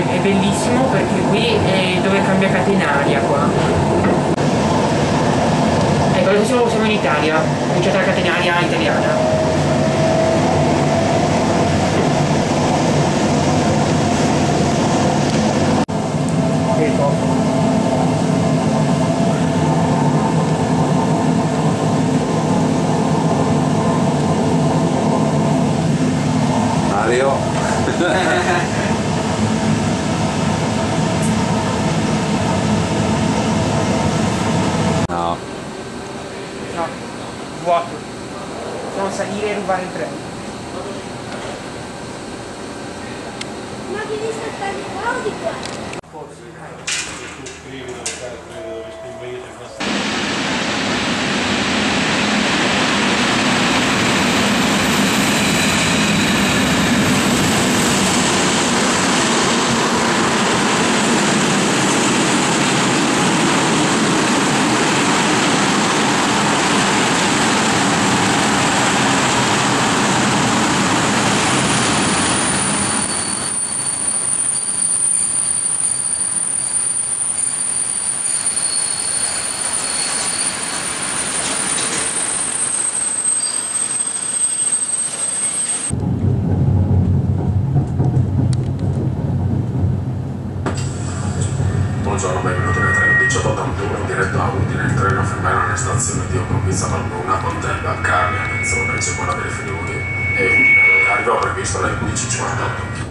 È bellissimo perché qui è dove cambia catenaria qua. Ecco, adesso siamo in Italia, c'è la catenaria italiana. Mario. No. No, vuoto. Possiamo salire e rubare il treno. Ma devi saltare qua o di qua? Buongiorno, benvenuti nel treno 1881 in diretto a Udine. Il treno fermerà nella stazione di Provvista Valnuna, Montella, Carnia, Mezzona, Gemona delle Friuli e Udine. Arrivo previsto alle 11:58.